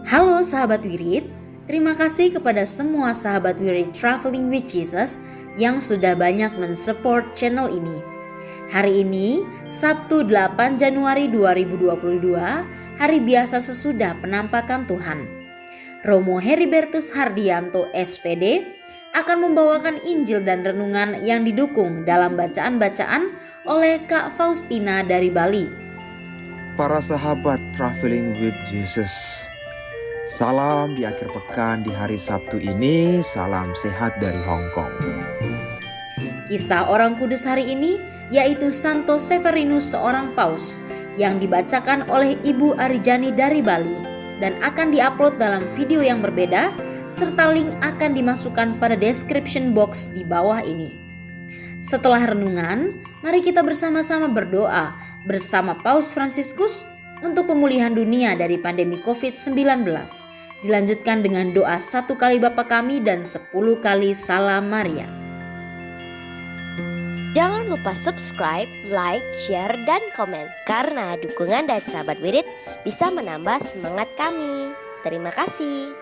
Halo sahabat Wirid, terima kasih kepada semua sahabat Wirid Traveling with Jesus yang sudah banyak mensupport channel ini. Hari ini, Sabtu 8 Januari 2022, hari biasa sesudah penampakan Tuhan. Romo Heribertus Hardianto SVD akan membawakan Injil dan renungan yang didukung dalam bacaan-bacaan oleh Kak Faustina dari Bali. Para sahabat Traveling with Jesus, salam di akhir pekan di hari Sabtu ini, salam sehat dari Hong Kong. Kisah orang kudus hari ini yaitu Santo Severinus seorang paus yang dibacakan oleh Ibu Arijani dari Bali dan akan diupload dalam video yang berbeda serta link akan dimasukkan pada description box di bawah ini. Setelah renungan, mari kita bersama-sama berdoa bersama Paus Fransiskus untuk pemulihan dunia dari pandemi COVID-19. Dilanjutkan dengan doa 1 kali Bapa Kami dan 10 kali Salam Maria. Jangan lupa subscribe, like, share, dan komen karena dukungan dari sahabat Wirid bisa menambah semangat kami. Terima kasih.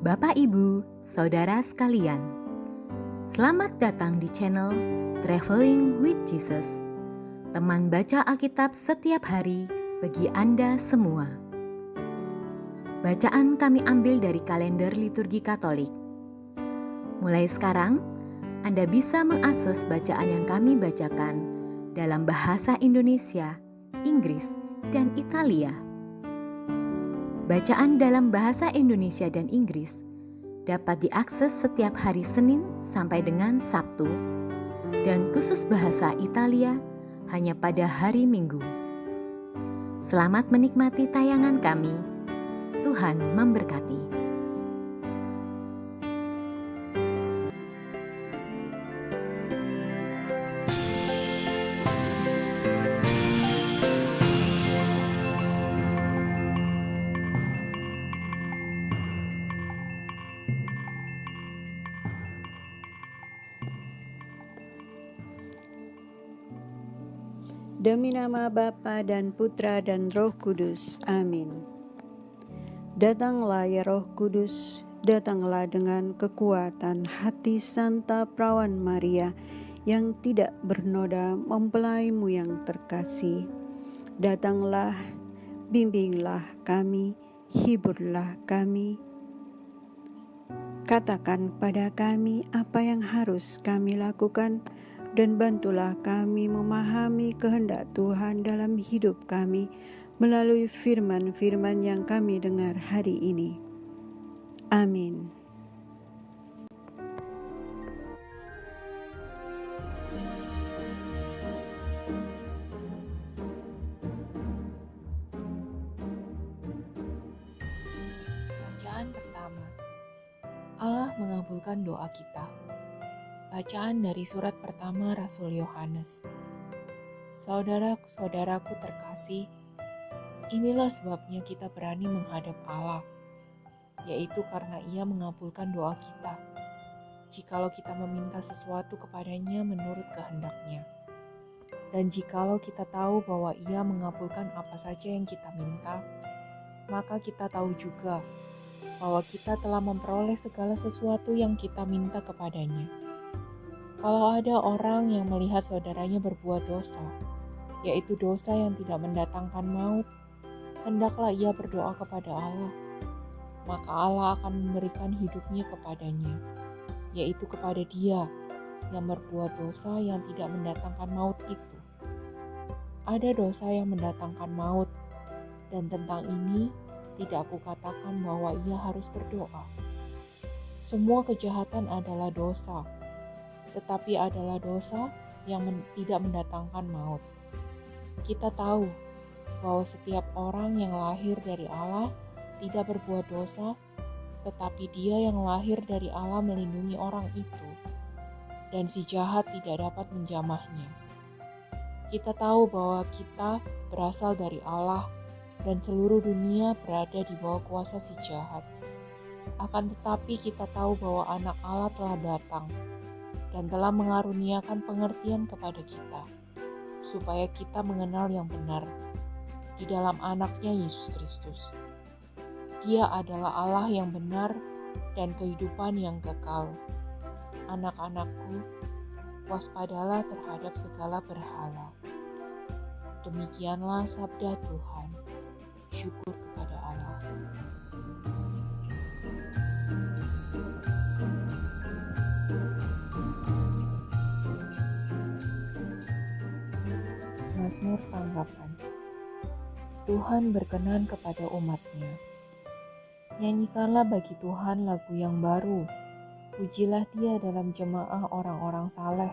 Bapak, Ibu, Saudara sekalian, selamat datang di channel Traveling with Jesus, teman baca Alkitab setiap hari bagi Anda semua. Bacaan kami ambil dari kalender liturgi Katolik. Mulai sekarang, Anda bisa mengakses bacaan yang kami bacakan dalam bahasa Indonesia, Inggris, dan Italia. Bacaan dalam bahasa Indonesia dan Inggris dapat diakses setiap hari Senin sampai dengan Sabtu, dan khusus bahasa Italia hanya pada hari Minggu. Selamat menikmati tayangan kami. Tuhan memberkati. Demi nama Bapa dan Putra dan Roh Kudus. Amin. Datanglah ya Roh Kudus, datanglah dengan kekuatan hati Santa Perawan Maria yang tidak bernoda mempelaimu yang terkasih. Datanglah, bimbinglah kami, hiburlah kami. Katakan pada kami apa yang harus kami lakukan, dan bantulah kami memahami kehendak Tuhan dalam hidup kami melalui firman-firman yang kami dengar hari ini. Amin. Bacaan pertama. Allah mengabulkan doa kita. Bacaan dari surat pertama Rasul Yohanes. Saudara-saudaraku terkasih, inilah sebabnya kita berani menghadap Allah, yaitu karena Ia mengabulkan doa kita, jikalau kita meminta sesuatu kepadanya menurut kehendak-Nya. Dan jikalau kita tahu bahwa Ia mengabulkan apa saja yang kita minta, maka kita tahu juga bahwa kita telah memperoleh segala sesuatu yang kita minta kepadanya. Kalau ada orang yang melihat saudaranya berbuat dosa, yaitu dosa yang tidak mendatangkan maut, hendaklah ia berdoa kepada Allah, maka Allah akan memberikan hidupnya kepadanya, yaitu kepada dia yang berbuat dosa yang tidak mendatangkan maut itu. Ada dosa yang mendatangkan maut, dan tentang ini tidak aku katakan bahwa ia harus berdoa. Semua kejahatan adalah dosa, tetapi adalah dosa yang tidak mendatangkan maut. Kita tahu bahwa setiap orang yang lahir dari Allah tidak berbuat dosa, tetapi Dia yang lahir dari Allah melindungi orang itu, dan si jahat tidak dapat menjamahnya. Kita tahu bahwa kita berasal dari Allah, dan seluruh dunia berada di bawah kuasa si jahat. Akan tetapi kita tahu bahwa Anak Allah telah datang, dan telah mengaruniakan pengertian kepada kita, supaya kita mengenal yang benar di dalam Anaknya Yesus Kristus. Dia adalah Allah yang benar dan kehidupan yang kekal. Anak-anakku, waspadalah terhadap segala berhala. Demikianlah sabda Tuhan. Syukur kepada Allah. Mazmur tanggapan. Tuhan berkenan kepada umat-Nya. Nyanyikanlah bagi Tuhan lagu yang baru. Pujilah Dia dalam jemaah orang-orang saleh.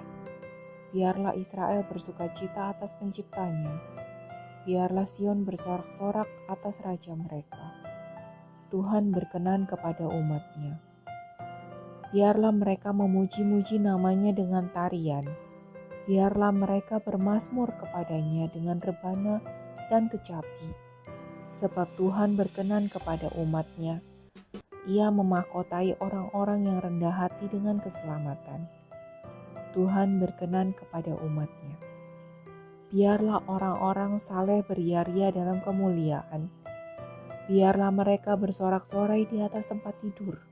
Biarlah Israel bersukacita atas penciptanya. Biarlah Sion bersorak-sorak atas Raja mereka. Tuhan berkenan kepada umat-Nya. Biarlah mereka memuji-muji namanya dengan tarian. Biarlah mereka bermazmur kepadanya dengan rebana dan kecapi. Sebab Tuhan berkenan kepada umat-Nya. Ia memahkotai orang-orang yang rendah hati dengan keselamatan. Tuhan berkenan kepada umat-Nya. Biarlah orang-orang saleh beria-ria dalam kemuliaan. Biarlah mereka bersorak-sorai di atas tempat tidur.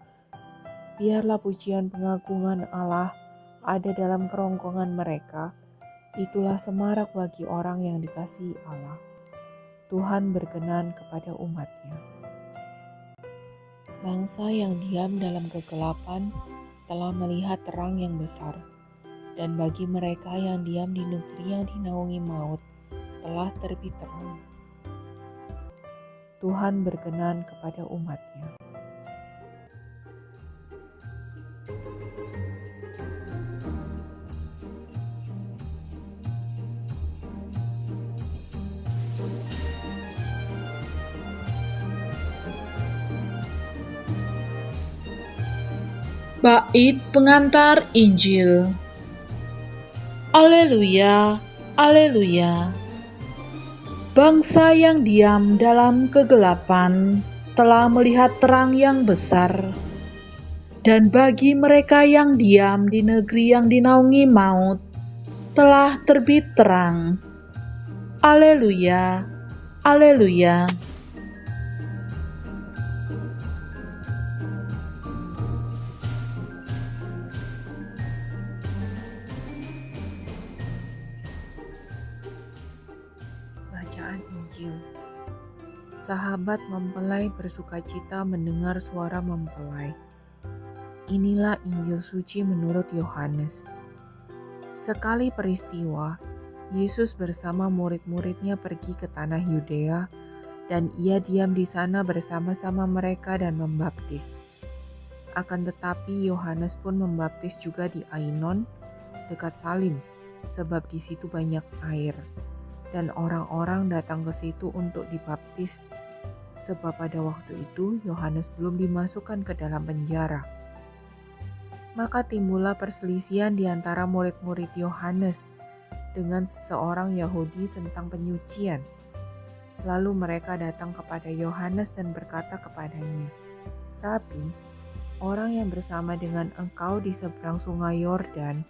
Biarlah pujian pengagungan Allah ada dalam kerongkongan mereka. Itulah semarak bagi orang yang dikasihi Allah. Tuhan berkenan kepada umat-Nya. Bangsa yang diam dalam kegelapan telah melihat terang yang besar, dan bagi mereka yang diam di negeri yang dinaungi maut telah terbit terang. Tuhan berkenan kepada umat-Nya. Bait pengantar Injil. Alleluia, alleluia. Bangsa yang diam dalam kegelapan telah melihat terang yang besar. Dan bagi mereka yang diam di negeri yang dinaungi maut telah terbit terang. Alleluia, alleluia. Bacaan Injil. Sahabat mempelai bersukacita mendengar suara mempelai. Inilah Injil suci menurut Yohanes. Sekali peristiwa, Yesus bersama murid-muridnya pergi ke tanah Yudea, dan ia diam di sana bersama-sama mereka dan membaptis. Akan tetapi Yohanes pun membaptis juga di Ainon, dekat Salim, sebab di situ banyak air. Dan orang-orang datang ke situ untuk dibaptis, sebab pada waktu itu Yohanes belum dimasukkan ke dalam penjara. Maka timbullah perselisihan di antara murid-murid Yohanes dengan seorang Yahudi tentang penyucian. Lalu mereka datang kepada Yohanes dan berkata kepadanya, "Rabi, orang yang bersama dengan engkau di seberang sungai Yordan,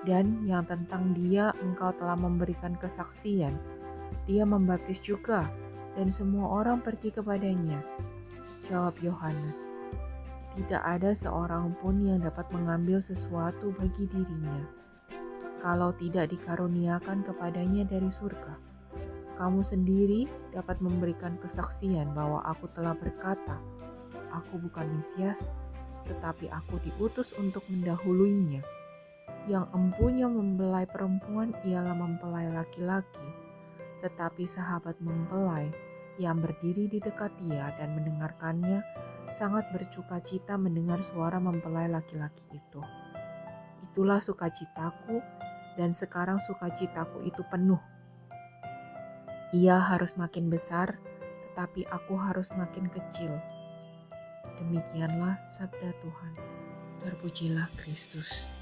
dan yang tentang dia engkau telah memberikan kesaksian, dia membaptis juga, dan semua orang pergi kepadanya." Jawab Yohanes, "Tidak ada seorang pun yang dapat mengambil sesuatu bagi dirinya, kalau tidak dikaruniakan kepadanya dari surga. Kamu sendiri dapat memberikan kesaksian bahwa aku telah berkata, aku bukan Mesias, tetapi aku diutus untuk mendahuluinya. Yang empunya mempelai perempuan ialah mempelai laki-laki, tetapi sahabat mempelai yang berdiri di dekat dia dan mendengarkannya sangat bercukacita mendengar suara mempelai laki-laki itu. Itulah sukacitaku, dan sekarang sukacitaku itu penuh. Ia harus makin besar, tetapi aku harus makin kecil. Demikianlah sabda Tuhan. Terpujilah Kristus.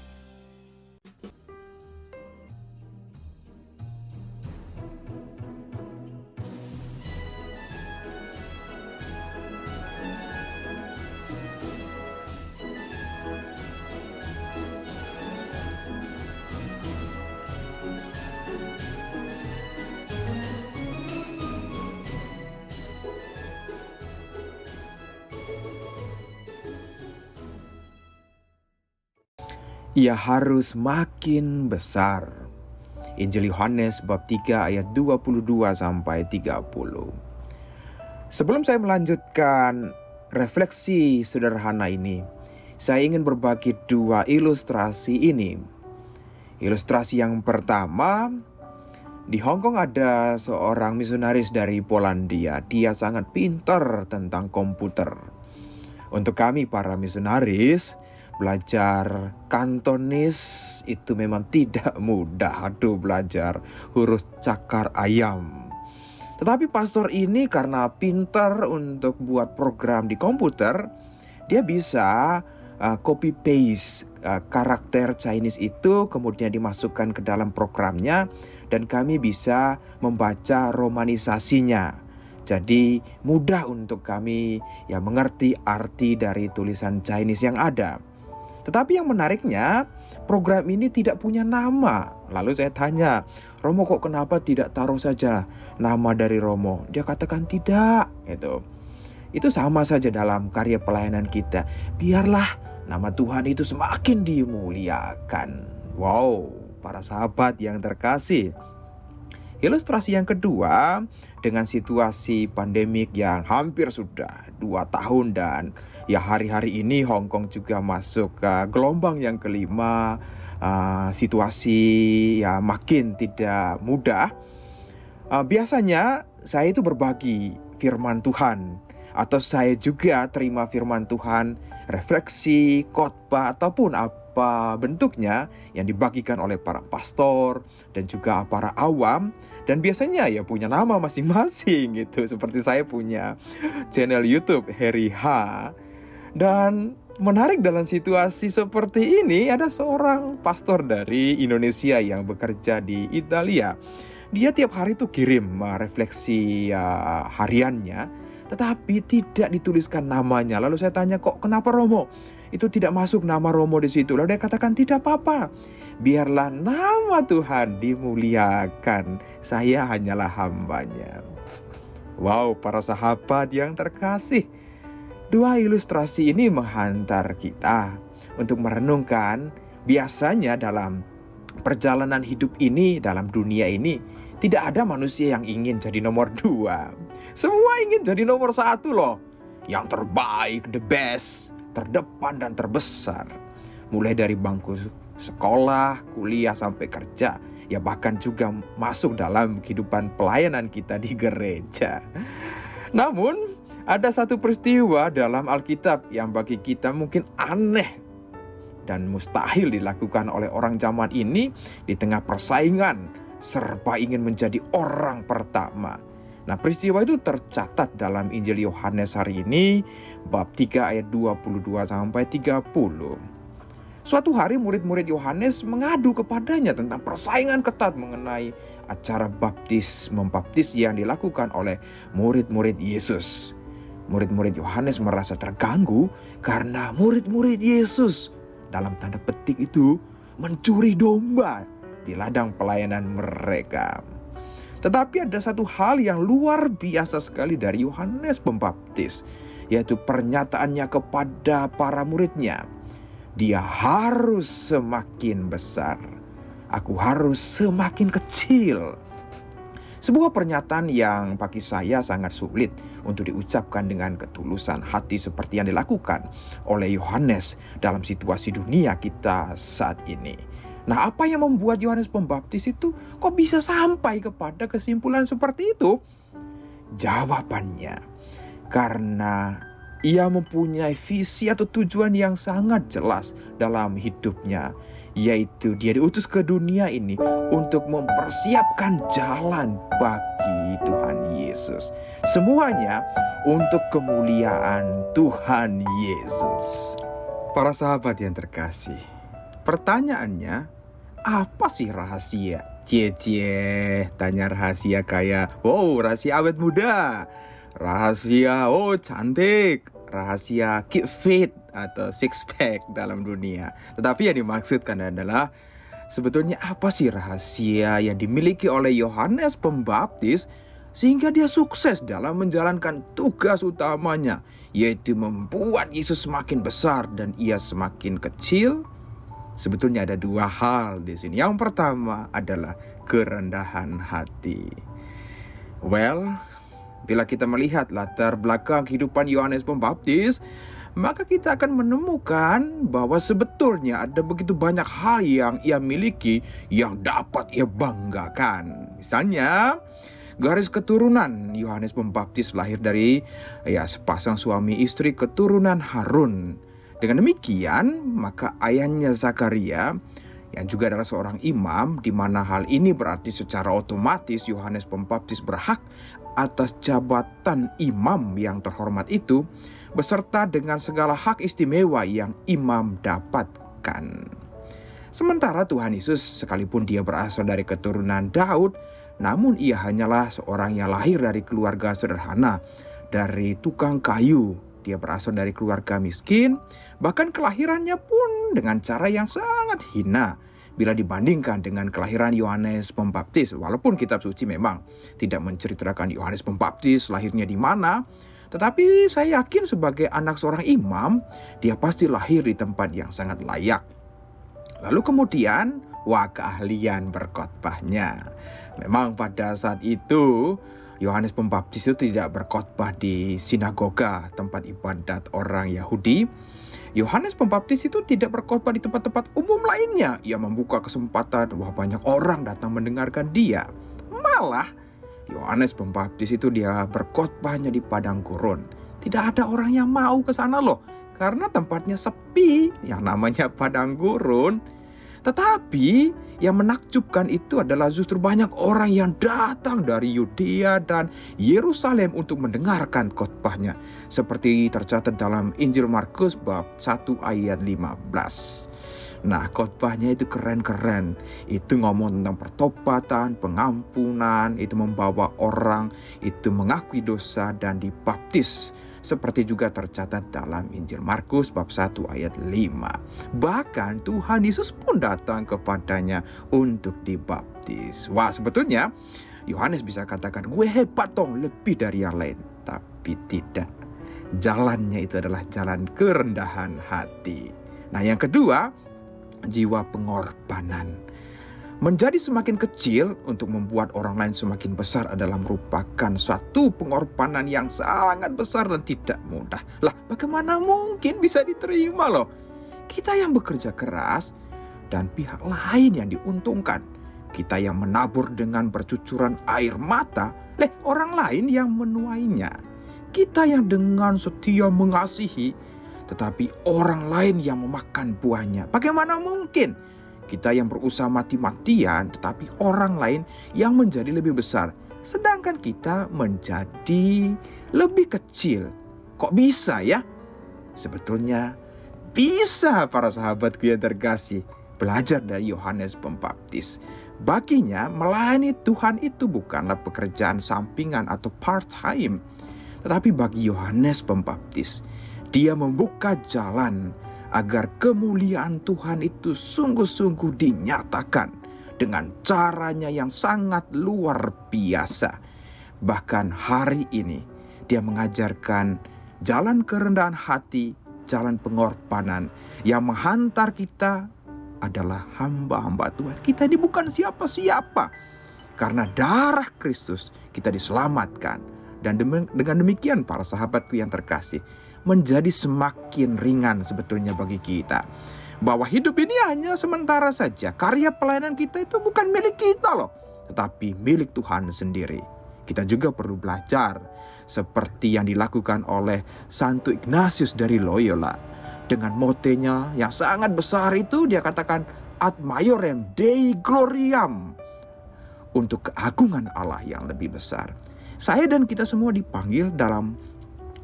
Ia harus makin besar. Injil Yohanes bab 3 ayat 22 sampai 30. Sebelum saya melanjutkan refleksi sederhana ini, saya ingin berbagi dua ilustrasi ini. Ilustrasi yang pertama, di Hong Kong ada seorang misionaris dari Polandia. Dia sangat pintar tentang komputer. Untuk kami para misionaris, belajar Kantonis itu memang tidak mudah. Belajar huruf cakar ayam. Tetapi pastor ini karena pintar untuk buat program di komputer, dia bisa copy paste karakter Chinese itu kemudian dimasukkan ke dalam programnya dan kami bisa membaca romanisasinya. Jadi mudah untuk kami mengerti arti dari tulisan Chinese yang ada. Tetapi yang menariknya, program ini tidak punya nama. Lalu saya tanya, Romo kok kenapa tidak taruh saja nama dari Romo? Dia katakan tidak. Itu sama saja dalam karya pelayanan kita. Biarlah nama Tuhan itu semakin dimuliakan. Wow, para sahabat yang terkasih. Ilustrasi yang kedua, dengan situasi pandemik yang hampir sudah 2 tahun dan hari-hari ini Hong Kong juga masuk ke gelombang yang kelima, situasi makin tidak mudah. Biasanya saya itu berbagi firman Tuhan atau saya juga terima firman Tuhan, refleksi, khotbah ataupun apa bentuknya yang dibagikan oleh para pastor dan juga para awam. Dan biasanya punya nama masing-masing gitu. Seperti saya punya channel YouTube Harry H. Dan menarik dalam situasi seperti ini ada seorang pastor dari Indonesia yang bekerja di Italia. Dia tiap hari tuh kirim refleksi hariannya, tetapi tidak dituliskan namanya. Lalu saya tanya, kok kenapa Romo? Itu tidak masuk nama Romo di situ. Lalu dia katakan, tidak apa-apa. Biarlah nama Tuhan dimuliakan. Saya hanyalah hambanya. Wow, para sahabat yang terkasih. Dua ilustrasi ini menghantar kita untuk merenungkan biasanya dalam perjalanan hidup ini, dalam dunia ini, tidak ada manusia yang ingin jadi nomor 2. Semua ingin jadi nomor 1 loh. Yang terbaik, the best, terdepan dan terbesar. Mulai dari bangku sekolah, kuliah sampai kerja, bahkan juga masuk dalam kehidupan pelayanan kita di gereja. Namun, ada satu peristiwa dalam Alkitab yang bagi kita mungkin aneh dan mustahil dilakukan oleh orang zaman ini di tengah persaingan serba ingin menjadi orang pertama. Nah, peristiwa itu tercatat dalam Injil Yohanes hari ini, bab 3 ayat 22 sampai 30. Suatu hari murid-murid Yohanes mengadu kepadanya tentang persaingan ketat mengenai acara membaptis yang dilakukan oleh murid-murid Yesus. Murid-murid Yohanes merasa terganggu karena murid-murid Yesus dalam tanda petik itu mencuri domba di ladang pelayanan mereka. Tetapi ada satu hal yang luar biasa sekali dari Yohanes Pembaptis, yaitu pernyataannya kepada para muridnya. Dia harus semakin besar, aku harus semakin kecil. Sebuah pernyataan yang bagi saya sangat sulit untuk diucapkan dengan ketulusan hati seperti yang dilakukan oleh Yohanes dalam situasi dunia kita saat ini. Nah, apa yang membuat Yohanes Pembaptis itu kok bisa sampai kepada kesimpulan seperti itu? Jawabannya, karena ia mempunyai visi atau tujuan yang sangat jelas dalam hidupnya, yaitu dia diutus ke dunia ini untuk mempersiapkan jalan bagi Tuhan Yesus. Semuanya untuk kemuliaan Tuhan Yesus. Para sahabat yang terkasih, pertanyaannya, apa sih rahasia? Tanya rahasia kayak, rahasia awet muda, rahasia, cantik, rahasia keep fit atau six pack dalam dunia. Tetapi yang dimaksudkan adalah, sebetulnya apa sih rahasia yang dimiliki oleh Yohanes Pembaptis sehingga dia sukses dalam menjalankan tugas utamanya, yaitu membuat Yesus semakin besar dan ia semakin kecil? Sebetulnya ada dua hal di sini. Yang pertama adalah kerendahan hati. Bila kita melihat latar belakang kehidupan Yohanes Pembaptis, maka kita akan menemukan bahwa sebetulnya ada begitu banyak hal yang ia miliki yang dapat ia banggakan. Misalnya, garis keturunan Yohanes Pembaptis lahir dari sepasang suami istri keturunan Harun. Dengan demikian, maka ayahnya Zakaria yang juga adalah seorang imam, di mana hal ini berarti secara otomatis Yohanes Pembaptis berhak atas jabatan imam yang terhormat itu, beserta dengan segala hak istimewa yang imam dapatkan. Sementara Tuhan Yesus, sekalipun dia berasal dari keturunan Daud, namun ia hanyalah seorang yang lahir dari keluarga sederhana, dari tukang kayu. Dia berasal dari keluarga miskin, bahkan kelahirannya pun dengan cara yang sangat hina bila dibandingkan dengan kelahiran Yohanes Pembaptis. Walaupun kitab suci memang tidak menceritakan Yohanes Pembaptis lahirnya di mana, tetapi saya yakin sebagai anak seorang imam, dia pasti lahir di tempat yang sangat layak. Lalu kemudian, keahlian berkhotbahnya. Memang pada saat itu, Yohanes Pembaptis itu tidak berkhotbah di sinagoga, tempat ibadat orang Yahudi. Yohanes Pembaptis itu tidak berkhotbah di tempat-tempat umum lainnya. Ia membuka kesempatan banyak orang datang mendengarkan dia. Malah, Yohanes Pembaptis itu dia berkhotbahnya di padang gurun. Tidak ada orang yang mau ke sana loh, karena tempatnya sepi, yang namanya padang gurun. Tetapi yang menakjubkan itu adalah justru banyak orang yang datang dari Yudea dan Yerusalem untuk mendengarkan khotbahnya. Seperti tercatat dalam Injil Markus bab 1 ayat 15. Nah, khotbahnya itu keren-keren. Itu ngomong tentang pertobatan, pengampunan, itu membawa orang itu mengakui dosa dan dibaptis. Seperti juga tercatat dalam Injil Markus bab 1 ayat 5. Bahkan Tuhan Yesus pun datang kepadanya untuk dibaptis. Sebetulnya Yohanes bisa katakan, gue hebat dong, lebih dari yang lain. Tapi tidak. Jalannya itu adalah jalan kerendahan hati. Nah, yang kedua, jiwa pengorbanan. Menjadi semakin kecil untuk membuat orang lain semakin besar adalah merupakan suatu pengorbanan yang sangat besar dan tidak mudah. Bagaimana mungkin bisa diterima loh? Kita yang bekerja keras dan pihak lain yang diuntungkan. Kita yang menabur dengan bercucuran air mata, orang lain yang menuainya. Kita yang dengan setia mengasihi, tetapi orang lain yang memakan buahnya. Bagaimana mungkin? Kita yang berusaha mati-matian, tetapi orang lain yang menjadi lebih besar. Sedangkan kita menjadi lebih kecil. Kok bisa ya? Sebetulnya bisa, para sahabatku yang terkasih. Belajar dari Yohanes Pembaptis. Baginya, melayani Tuhan itu bukanlah pekerjaan sampingan atau part-time. Tetapi bagi Yohanes Pembaptis, dia membuka jalan agar kemuliaan Tuhan itu sungguh-sungguh dinyatakan dengan caranya yang sangat luar biasa. Bahkan hari ini dia mengajarkan jalan kerendahan hati, jalan pengorbanan yang menghantar kita adalah hamba-hamba Tuhan. Kita ini bukan siapa-siapa. Karena darah Kristus kita diselamatkan. Dan dengan demikian para sahabatku yang terkasih, menjadi semakin ringan sebetulnya bagi kita. Bahwa hidup ini hanya sementara saja. Karya pelayanan kita itu bukan milik kita loh, tetapi milik Tuhan sendiri. Kita juga perlu belajar seperti yang dilakukan oleh Santo Ignatius dari Loyola. Dengan motenya yang sangat besar itu, dia katakan ad maiorem Dei gloriam, untuk keagungan Allah yang lebih besar. Saya dan kita semua dipanggil dalam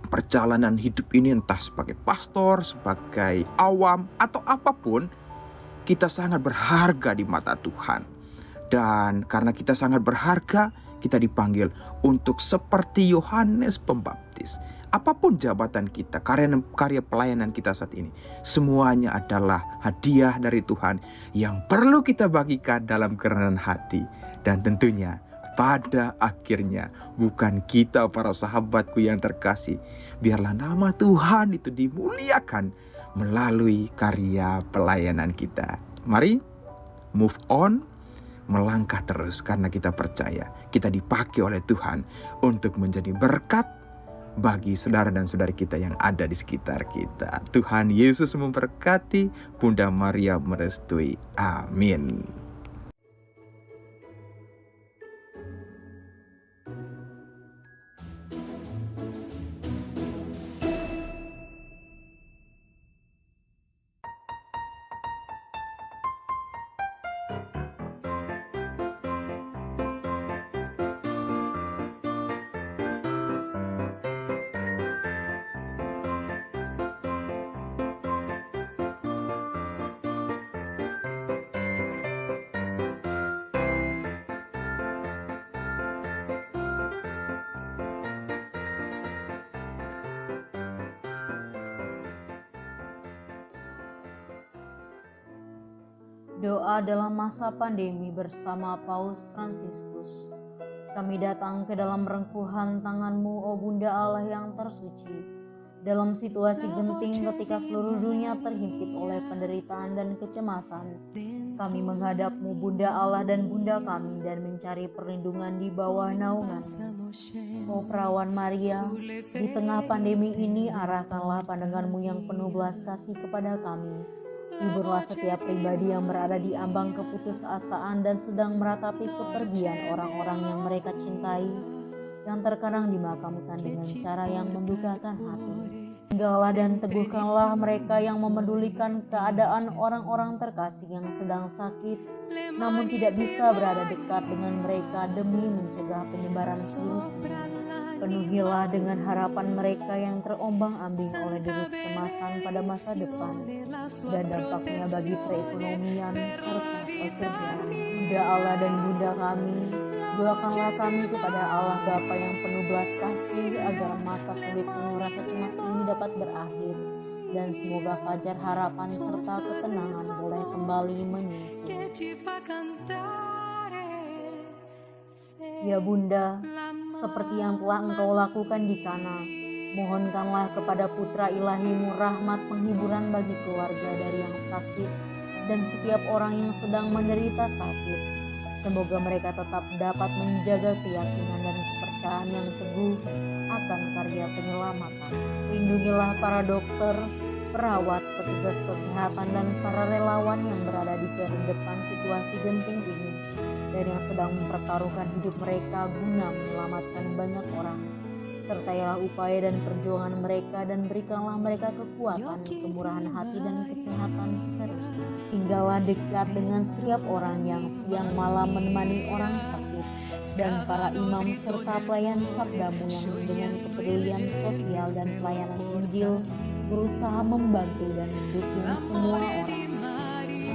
perjalanan hidup ini, entah sebagai pastor, sebagai awam, atau apapun, kita sangat berharga di mata Tuhan. Dan karena kita sangat berharga, kita dipanggil untuk seperti Yohanes Pembaptis. Apapun jabatan kita, karya pelayanan kita saat ini, semuanya adalah hadiah dari Tuhan yang perlu kita bagikan dalam kerendahan hati. Dan tentunya pada akhirnya bukan kita para sahabatku yang terkasih, biarlah nama Tuhan itu dimuliakan melalui karya pelayanan kita. Mari move on, melangkah terus karena kita percaya kita dipakai oleh Tuhan untuk menjadi berkat bagi saudara dan saudari kita yang ada di sekitar kita. Tuhan Yesus memberkati, Bunda Maria merestui. Amin. Doa dalam masa pandemi bersama Paus Fransiskus. Kami datang ke dalam rengkuhan tangan-Mu, oh Bunda Allah yang tersuci. Dalam situasi genting ketika seluruh dunia terhimpit oleh penderitaan dan kecemasan, kami menghadap-Mu Bunda Allah dan Bunda kami dan mencari perlindungan di bawah naungan-Mu. Oh Perawan Maria, di tengah pandemi ini arahkanlah pandangan-Mu yang penuh belas kasih kepada kami. Hiburlah setiap pribadi yang berada di ambang keputusasaan dan sedang meratapi kepergian orang-orang yang mereka cintai, yang terkadang dimakamkan dengan cara yang membukakan hati. Tinggallah dan teguhkanlah mereka yang memedulikan keadaan orang-orang terkasih yang sedang sakit, namun tidak bisa berada dekat dengan mereka demi mencegah penyebaran virus ini. Penuhilah dengan harapan mereka yang terombang-ambing oleh deru kecemasan pada masa depan dan dampaknya bagi perekonomian serta pekerjaan. Bunda Allah dan Bunda kami, doakanlah kami kepada Allah Bapa yang penuh belas kasih agar masa sulit penuh rasa cemas ini dapat berakhir dan semoga fajar harapan serta ketenangan boleh kembali menyisi. Ya Bunda, seperti yang telah Engkau lakukan di Kana, mohonkanlah kepada Putra Ilahi-Mu rahmat penghiburan bagi keluarga dari yang sakit dan setiap orang yang sedang menderita sakit. Semoga mereka tetap dapat menjaga keyakinan dan kepercayaan yang teguh akan karya penyelamatan. Lindungilah para dokter, perawat, petugas kesehatan, dan para relawan yang berada di depan situasi genting ini dan yang sedang mempertaruhkan hidup mereka guna menyelamatkan banyak orang. Sertailah upaya dan perjuangan mereka dan berikanlah mereka kekuatan, kemurahan hati, dan kesehatan seterusnya. Tinggallah dekat dengan setiap orang yang siang malam menemani orang sakit dan para imam serta pelayan sabda-Mu yang dengan kepedulian sosial dan pelayanan Injil berusaha membantu dan mendukung semua orang.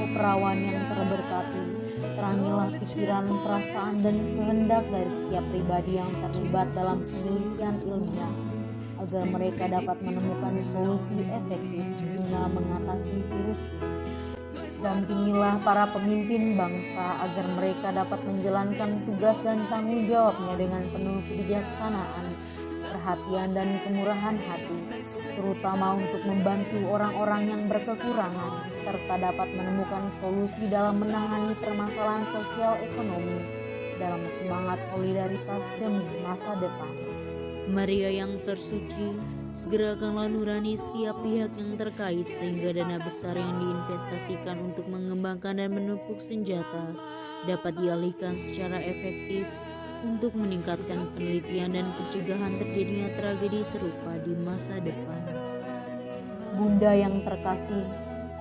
Oh Perawan yang terberkati, terangilah pikiran, perasaan, dan kehendak dari setiap pribadi yang terlibat dalam penelitian ilmiah agar mereka dapat menemukan solusi efektif guna mengatasi virus ini. Dampingilah para pemimpin bangsa agar mereka dapat menjalankan tugas dan tanggung jawabnya dengan penuh kebijaksanaan, perhatian, dan kemurahan hati, terutama untuk membantu orang-orang yang berkekurangan, serta dapat menemukan solusi dalam menangani permasalahan sosial ekonomi dalam semangat solidaritas demi masa depan. Maria yang tersuci, gerakanlah nurani setiap pihak yang terkait sehingga dana besar yang diinvestasikan untuk mengembangkan dan menumpuk senjata dapat dialihkan secara efektif untuk meningkatkan penelitian dan pencegahan terjadinya tragedi serupa di masa depan. Bunda yang terkasih,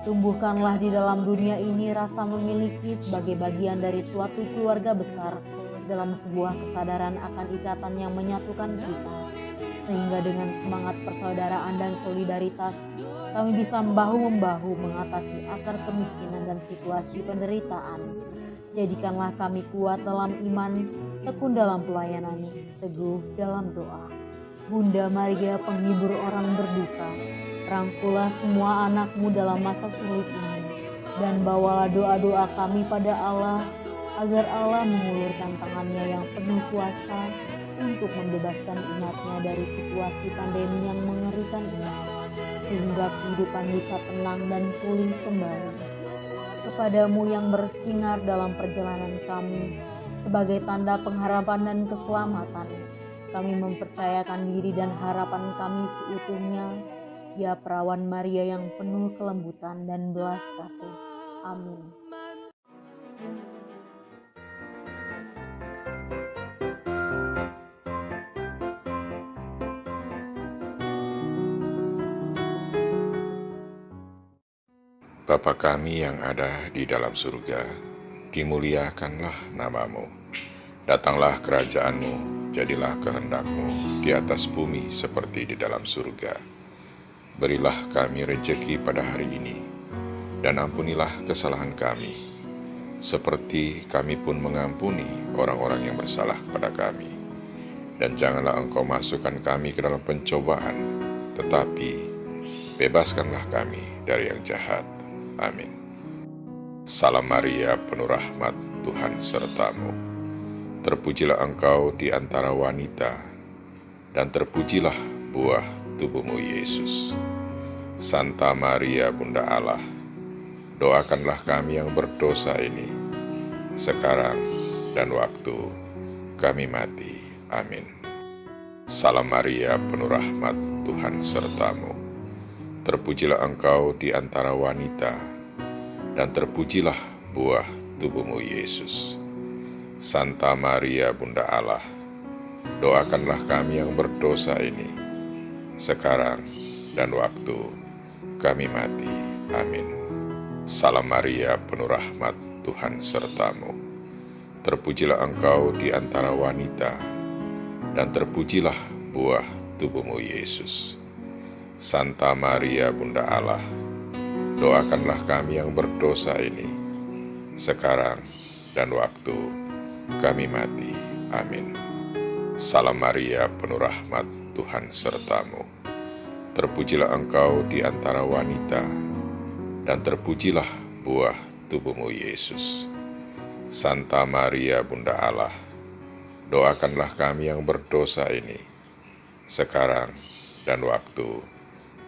tumbuhkanlah di dalam dunia ini rasa memiliki sebagai bagian dari suatu keluarga besar dalam sebuah kesadaran akan ikatan yang menyatukan kita, sehingga dengan semangat persaudaraan dan solidaritas, kami bisa bahu-membahu mengatasi akar kemiskinan dan situasi penderitaan. Jadikanlah kami kuat dalam iman, tekun dalam pelayanan, teguh dalam doa. Bunda Maria, penghibur orang berduka, rangkulah semua anak-Mu dalam masa sulit ini, dan bawalah doa-doa kami pada Allah, agar Allah mengulurkan tangannya yang penuh kuasa untuk membebaskan umatnya dari situasi pandemi yang mengerikan ini, sehingga kehidupan bisa tenang dan pulih kembali. Kepadamu yang bersinar dalam perjalanan kami, sebagai tanda pengharapan dan keselamatan, kami mempercayakan diri dan harapan kami seutuhnya, ya Perawan Maria yang penuh kelembutan dan belas kasih. Amin. Bapa kami yang ada di dalam surga, dimuliakanlah nama-Mu. Datanglah kerajaan-Mu, jadilah kehendak-Mu di atas bumi seperti di dalam surga. Berilah kami rejeki pada hari ini, dan ampunilah kesalahan kami, seperti kami pun mengampuni orang-orang yang bersalah kepada kami. Dan janganlah Engkau masukkan kami ke dalam pencobaan, tetapi bebaskanlah kami dari yang jahat. Amin. Salam Maria, penuh rahmat, Tuhan serta-Mu. Terpujilah Engkau di antara wanita, dan terpujilah buah tubuh-Mu, Yesus. Santa Maria, Bunda Allah, doakanlah kami yang berdosa ini, sekarang dan waktu kami mati. Amin. Salam Maria, penuh rahmat, Tuhan serta-Mu. Terpujilah Engkau di antara wanita, dan terpujilah buah tubuh-Mu, Yesus. Santa Maria, Bunda Allah, doakanlah kami yang berdosa ini, sekarang dan waktu kami mati. Amin. Salam Maria, penuh rahmat, Tuhan serta-Mu. Terpujilah Engkau di antara wanita, dan terpujilah buah tubuh-Mu, Yesus. Santa Maria, Bunda Allah, doakanlah kami yang berdosa ini, sekarang dan waktu kami mati. Amin. Salam Maria, penuh rahmat, Tuhan serta-Mu. Terpujilah Engkau di antara wanita, dan terpujilah buah tubuh-Mu, Yesus. Santa Maria, Bunda Allah, doakanlah kami yang berdosa ini, sekarang dan waktu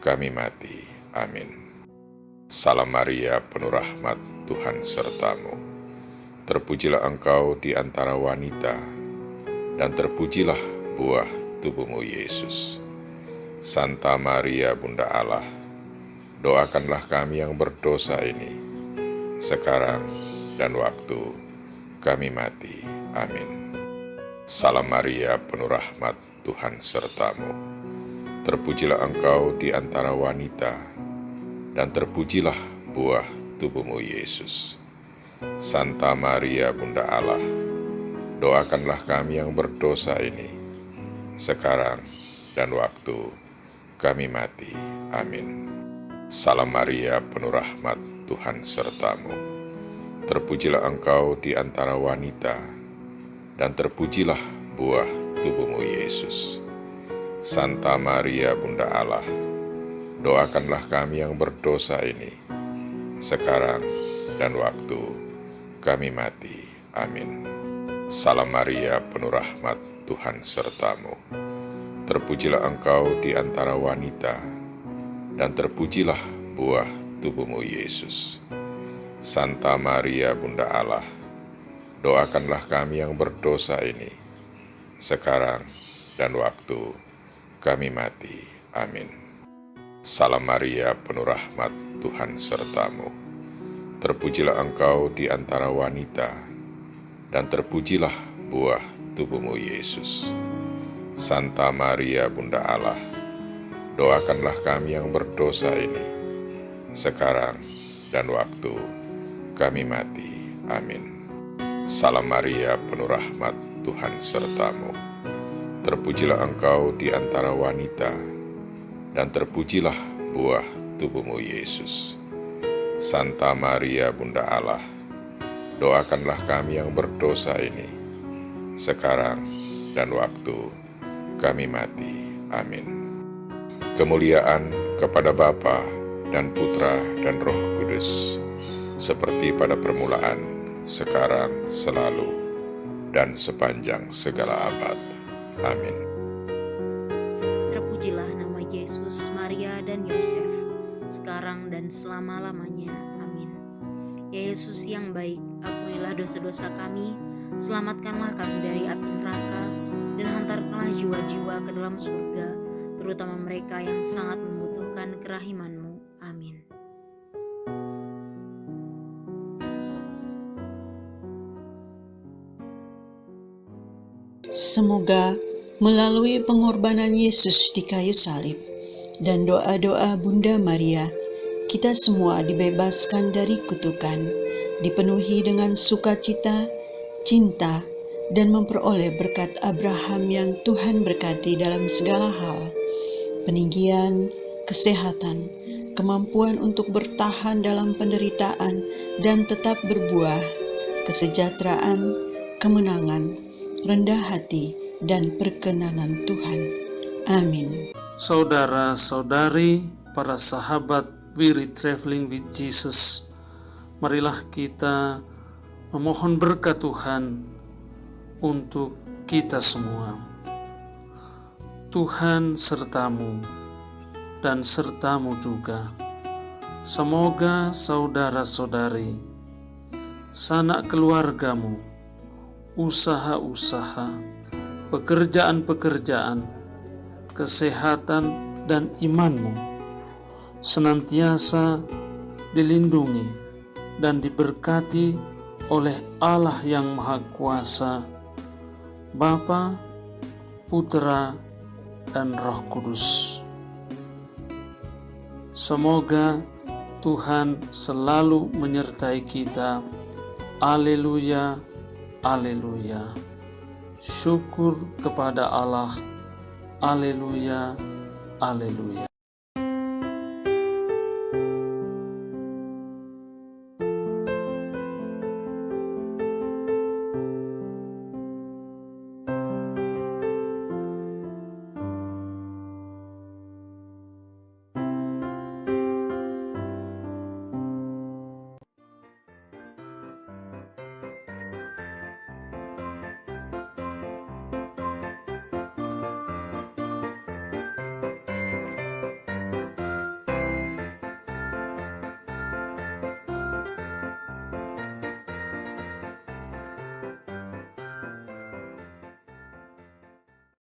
kami mati. Amin. Salam Maria, penuh rahmat, Tuhan serta-Mu. Terpujilah Engkau di antara wanita, dan terpujilah buah tubuh-Mu, Yesus. Santa Maria, Bunda Allah, doakanlah kami yang berdosa ini, sekarang dan waktu kami mati. Amin. Salam Maria, penuh rahmat, Tuhan serta-Mu. Terpujilah Engkau di antara wanita, dan terpujilah buah tubuh-Mu, Yesus. Santa Maria, Bunda Allah, doakanlah kami yang berdosa ini, sekarang dan waktu kami mati. Amin. Salam Maria, penuh rahmat, Tuhan serta-Mu. Terpujilah Engkau di antara wanita, dan terpujilah buah tubuh-Mu, Yesus. Santa Maria, Bunda Allah, doakanlah kami yang berdosa ini, sekarang dan waktu kami mati. Amin. Salam Maria, penuh rahmat, Tuhan serta-Mu. Terpujilah Engkau di antara wanita, dan terpujilah buah tubuh-Mu, Yesus. Santa Maria, Bunda Allah, doakanlah kami yang berdosa ini, sekarang dan waktu kami mati. Amin. Salam Maria, penuh rahmat, Tuhan serta-Mu. Terpujilah Engkau di antara wanita, dan terpujilah buah tubuh-Mu, Yesus. Santa Maria, Bunda Allah, doakanlah kami yang berdosa ini, sekarang dan waktu kami mati. Amin. Salam Maria, penuh rahmat, Tuhan sertamu. Terpujilah engkau di antara wanita, dan terpujilah buah tubuhmu Yesus. Santa Maria Bunda Allah, doakanlah kami yang berdosa ini, sekarang dan waktu kami mati. Amin. Kemuliaan kepada Bapa dan Putra dan Roh Kudus, seperti pada permulaan, sekarang, selalu, dan sepanjang segala abad. Amin. Terpujilah nama Yesus, Maria, dan Yosef, sekarang dan selama-lamanya. Amin. Ya Yesus yang baik, ampunilah dosa-dosa kami, selamatkanlah kami dari api neraka, dan hantarkanlah jiwa-jiwa ke dalam surga, terutama mereka yang sangat membutuhkan kerahiman-Mu. Amin. Semoga melalui pengorbanan Yesus di kayu salib dan doa-doa Bunda Maria, kita semua dibebaskan dari kutukan, dipenuhi dengan sukacita, cinta, dan memperoleh berkat Abraham yang Tuhan berkati dalam segala hal, peninggian, kesehatan, kemampuan untuk bertahan dalam penderitaan dan tetap berbuah, kesejahteraan, kemenangan, rendah hati, dan perkenanan Tuhan. Amin. Saudara-saudari, para sahabat Wirid Traveling with Jesus, marilah kita memohon berkat Tuhan untuk kita semua. Tuhan sertamu dan sertamu juga. Semoga saudara-saudari, sanak keluargamu, usaha-usaha, pekerjaan-pekerjaan, kesehatan, dan imanmu senantiasa dilindungi dan diberkati oleh Allah yang Maha Kuasa, Bapa, Putra, dan Roh Kudus. Semoga Tuhan selalu menyertai kita. Haleluya. Haleluya. Syukur kepada Allah. Haleluya. Haleluya.